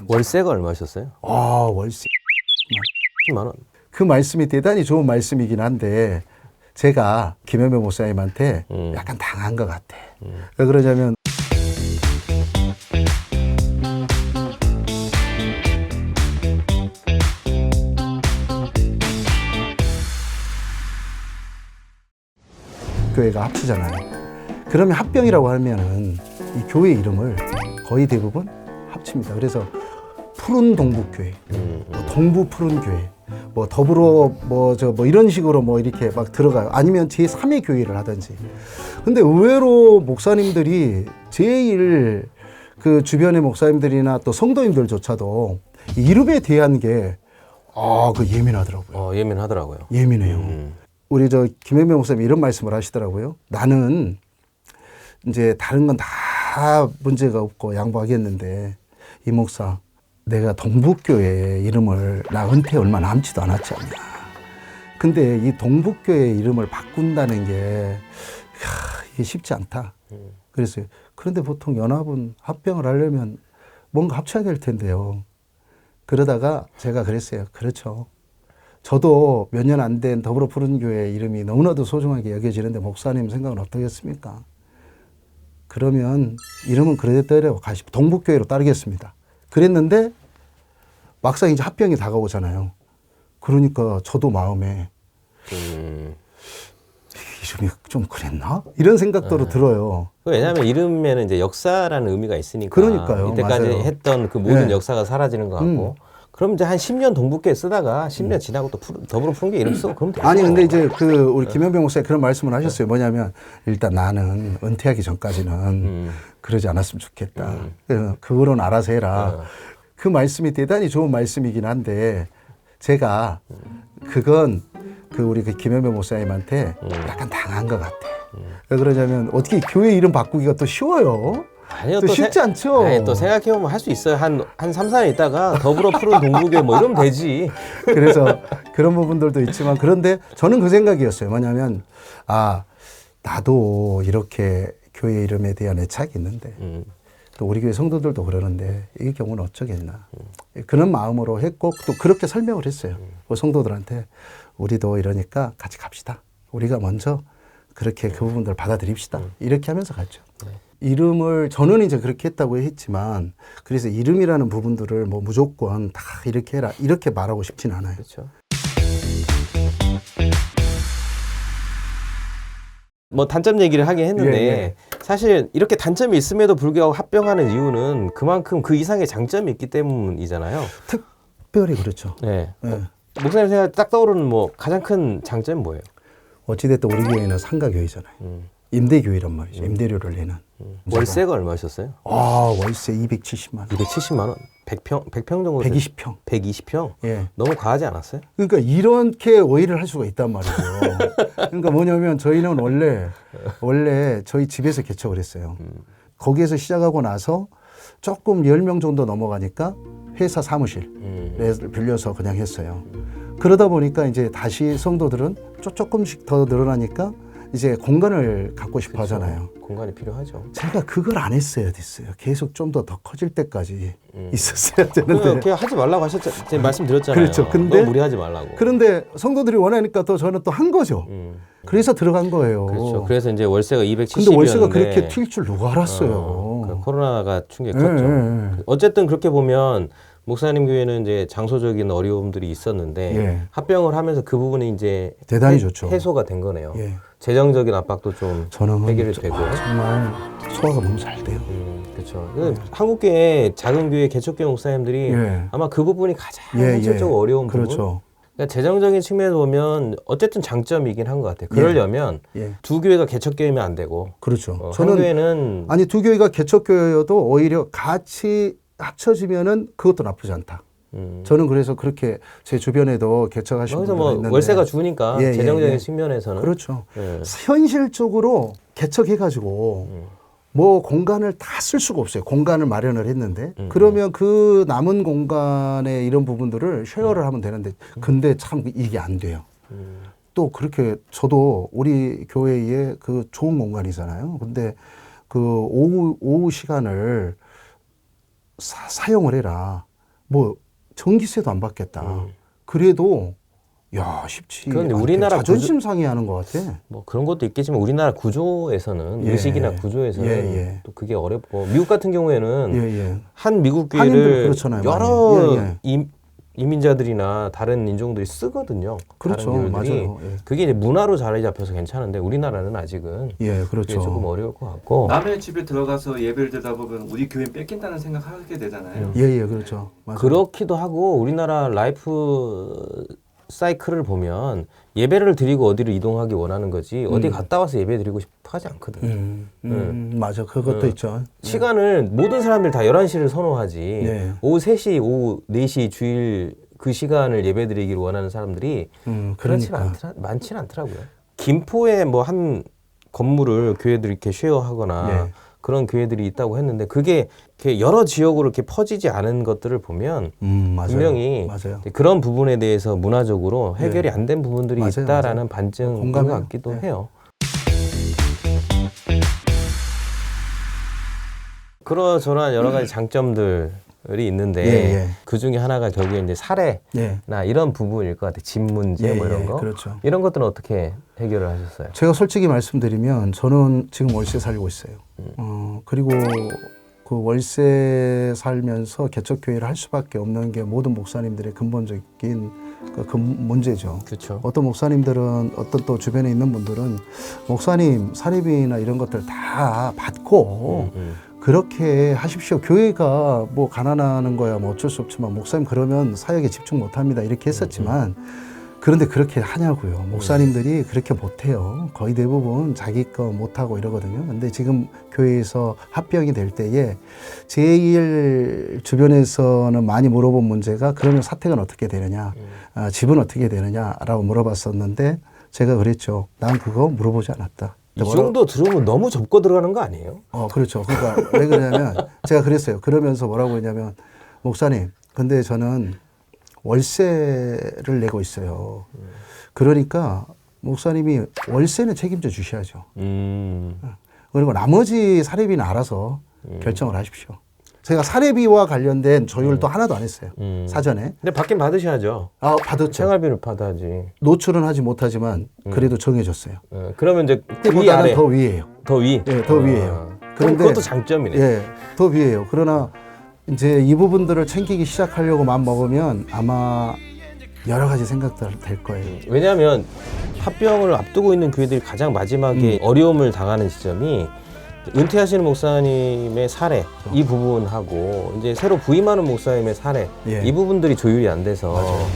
월세가 얼마셨어요? 아, 월세 10만 원. 그 말씀이 대단히 좋은 말씀이긴 한데 제가 김현배 목사님한테 약간 당한 것 같아. 왜 그러냐면 교회가 합치잖아요. 그러면 합병이라고 하면은 이 교회 이름을 거의 대부분 합칩니다. 그래서 푸른 동북교회, 뭐 동부 푸른 교회, 뭐 더불어 뭐 이런 식으로 뭐 이렇게 막 들어가요. 아니면 제3의 교회를 하든지. 근데 의외로 목사님들이 제일 그 주변의 목사님들이나 또 성도님들조차도 이름에 대한 게 그 예민하더라고요. 예민하더라고요. 예민해요. 우리 김현배 목사님 이런 말씀을 하시더라고요. 나는 이제 다른 건 다 문제가 없고 양보하겠는데 이 목사 내가 동북교회 이름을 나 은퇴 얼마 남지도 않았지 않냐. 근데 이 동북교회 이름을 바꾼다는 게 이게 쉽지 않다. 그랬어요. 그런데 보통 연합은 합병을 하려면 뭔가 합쳐야 될 텐데요. 그러다가 제가 그랬어요. 그렇죠. 저도 몇 년 안 된 더불어 푸른교회 이름이 너무나도 소중하게 여겨지는데 목사님 생각은 어떠겠습니까? 그러면 이름은 그래대로 가시고 동북교회로 따르겠습니다. 그랬는데 막상 이제 합병이 다가오잖아요. 그러니까 저도 마음에 이름이 좀 그랬나? 이런 생각도 들어요. 왜냐하면 이름에는 이제 역사라는 의미가 있으니까. 그러니까요. 이때까지 맞아요. 했던 그 모든 네. 역사가 사라지는 것 같고. 그럼 이제 한 10년 동북교회 쓰다가 10년 지나고 또 더불어 푸른교회 이름 쓰고 그러면 되죠. 아니 근데 이제 우리 김현배 목사님 그런 말씀을 하셨어요. 뭐냐면 일단 나는 은퇴하기 전까지는 그러지 않았으면 좋겠다. 그거는 알아서 해라. 그 말씀이 대단히 좋은 말씀이긴 한데 제가 그건 우리 김현배 목사님한테 약간 당한 것 같아. 왜 그러냐면 어떻게 교회 이름 바꾸기가 또 쉬워요? 아니요, 또 쉽지 않죠? 아니, 또 생각해보면 할 수 있어요. 한 3, 4년 있다가 더불어 푸른 동북교회 뭐 이러면 되지. 그래서 그런 부분들도 있지만 그런데 저는 그 생각이었어요. 뭐냐면 나도 이렇게 교회 이름에 대한 애착이 있는데 또 우리 교회 성도들도 그러는데 이 경우는 어쩌겠나. 그런 마음으로 했고 또 그렇게 설명을 했어요. 그 성도들한테 우리도 이러니까 같이 갑시다. 우리가 먼저 그렇게 그 부분들을 받아들입시다. 이렇게 하면서 갔죠. 이름을 저는 이제 그렇게 했다고 했지만 그래서 이름이라는 부분들을 뭐 무조건 다 이렇게 해라 이렇게 말하고 싶진 않아요. 그렇죠. 뭐 단점 얘기를 하긴 했는데 사실 이렇게 단점이 있음에도 불구하고 합병하는 이유는 그만큼 그 이상의 장점이 있기 때문이잖아요. 특별히 그렇죠. 네. 목사님 생각에 딱 떠오르는 뭐 가장 큰 장점이 뭐예요? 어찌됐든 우리 교회는 상가교회잖아요. 임대교회란 말이죠. 임대료를 내는. 월세가 얼마셨어요? 월세 270만 원. 270만 원? 100평 정도? 120평. 120평? 예. 너무 과하지 않았어요? 그러니까 이렇게 오해를 할 수가 있단 말이죠. 그러니까 뭐냐면 저희는 원래 저희 집에서 개척을 했어요. 거기에서 시작하고 나서 조금 10명 정도 넘어가니까 회사 사무실에 빌려서 그냥 했어요. 그러다 보니까 이제 다시 성도들은 조금씩 더 늘어나니까 이제 공간을 갖고 싶어 하잖아요. 공간이 필요하죠. 제가 그걸 안 했어야 됐어요. 계속 좀 더 커질 때까지 있었어야 되는데. 그렇게 하지 말라고 제가 말씀드렸잖아요. 그렇죠. 근데 너무 무리하지 말라고. 그런데 성도들이 원하니까 또 저는 또 한 거죠. 그래서 들어간 거예요. 그렇죠. 그래서 이제 월세가 270이었는데. 근데 월세가 그렇게 튈 줄 누가 알았어요. 코로나가 충격이 컸죠. 어쨌든 그렇게 보면 목사님 교회는 이제 장소적인 어려움들이 있었는데 합병을 하면서 그 부분이 이제 대단히 좋죠. 해소가 된 거네요. 재정적인 압박도 좀 해결이 되고. 정말 소화가 너무 잘 돼요. 그렇죠. 한국 교회 작은 교회 개척교회 목사님들이 아마 그 부분이 가장 현실적으로 어려운 부분. 그렇죠. 그러니까 재정적인 측면에서 보면 어쨌든 장점이긴 한 것 같아요. 그러려면 두 교회가 개척교회면 안 되고. 그렇죠. 한 교회는 두 교회가 개척교회여도 오히려 같이 합쳐지면은 그것도 나쁘지 않다. 저는 그래서 그렇게 제 주변에도 개척하신 분들 뭐 있는데 월세가 주니까 재정적인 측면에서는 그렇죠. 현실적으로 개척해가지고 뭐 공간을 다 쓸 수가 없어요. 공간을 마련을 했는데 그러면 그 남은 공간에 이런 부분들을 쉐어를 하면 되는데 근데 참 이게 안 돼요. 또 그렇게 저도 우리 교회에 그 좋은 공간이잖아요. 근데 그 오후 시간을 사용을 해라. 뭐 전기세도 안 받겠다. 그래도 야 쉽지. 그런데 우리나라 자존심 상해하는 것 같아. 뭐 그런 것도 있겠지만 우리나라 구조에서는 예. 의식이나 구조에서는 예. 또 그게 어렵고 미국 같은 경우에는 예. 한 미국 한인들 교회를 그렇잖아요, 여러 많이. 이민자들이나 다른 인종들이 쓰거든요. 그렇죠, 다른 교회들이. 맞아요. 예. 그게 이제 문화로 자리 잡혀서 괜찮은데 우리나라는 아직은 예, 그게 그렇죠. 조금 어려울 것 같고. 남의 집에 들어가서 예배를 드다 보면 우리 교회 뺏긴다는 생각하게 되잖아요. 예, 그렇죠. 맞아요. 그렇기도 하고 우리나라 라이프 사이클을 보면 예배를 드리고 어디로 이동하기 원하는 거지 어디 갔다 와서 예배 드리고 싶어 하지 않거든. 맞아. 그것도 있죠. 시간을 모든 사람들이 다 11시를 선호하지. 네. 오후 3시, 오후 4시 주일 그 시간을 예배 드리기를 원하는 사람들이 그렇지 그러니까. 많지는 않더라고요. 김포에 뭐 한 건물을 교회들이 이렇게 쉐어하거나 예. 그런 교회들이 있다고 했는데 그게 이렇게 여러 지역으로 이렇게 퍼지지 않은 것들을 보면 맞아요. 분명히 맞아요. 그런 부분에 대해서 문화적으로 해결이 안 된 부분들이 맞아요, 있다라는 맞아요. 반증인 것 공감해요. 같기도 네. 해요. 그러저러한 여러 가지 장점들이 있는데 예. 그 중에 하나가 결국에 이제 사례나 예. 이런 부분일 것 같아요. 집 문제 뭐 이런 거. 그렇죠. 이런 것들은 어떻게 해결을 하셨어요? 제가 솔직히 말씀드리면 저는 지금 월세 살고 있어요. 그리고 그 월세 살면서 개척교회를 할 수밖에 없는 게 모든 목사님들의 근본적인 그 문제죠. 그렇죠. 어떤 목사님들은 어떤 또 주변에 있는 분들은 목사님 사립이나 이런 것들 다 받고 그렇게 하십시오. 교회가 뭐 가난하는 거야 뭐 어쩔 수 없지만 목사님 그러면 사역에 집중 못합니다. 이렇게 했었지만 그런데 그렇게 하냐고요. 목사님들이 그렇게 못해요. 거의 대부분 자기 거 못하고 이러거든요. 근데 지금 교회에서 합병이 될 때에 제일 주변에서는 많이 물어본 문제가 그러면 사택은 어떻게 되느냐, 집은 어떻게 되느냐라고 물어봤었는데 제가 그랬죠. 난 그거 물어보지 않았다. 이 정도 들으면 너무 접고 들어가는 거 아니에요? 그렇죠. 그러니까 왜 그러냐면 제가 그랬어요. 그러면서 뭐라고 했냐면 목사님, 근데 저는 월세를 내고 있어요. 그러니까 목사님이 월세는 책임져 주셔야죠. 그리고 나머지 사례비는 알아서 결정을 하십시오. 제가 사례비와 관련된 조율도 하나도 안 했어요. 사전에. 근데 받긴 받으셔야죠. 받았죠. 생활비를 받아야지. 노출은 하지 못하지만 그래도 정해줬어요. 그러면 이제 위 그보다는 아래 더 위에요. 더 위. 예, 더 위에요. 그런데 그것도 장점이네. 예, 더 위에요. 그러나 이제 이 부분들을 챙기기 시작하려고 마음 먹으면 아마 여러 가지 생각들 될 거예요. 왜냐하면 합병을 앞두고 있는 교회들이 가장 마지막에 어려움을 당하는 시점이 은퇴하시는 목사님의 사례 이 부분하고 이제 새로 부임하는 목사님의 사례 예. 이 부분들이 조율이 안 돼서 맞아요.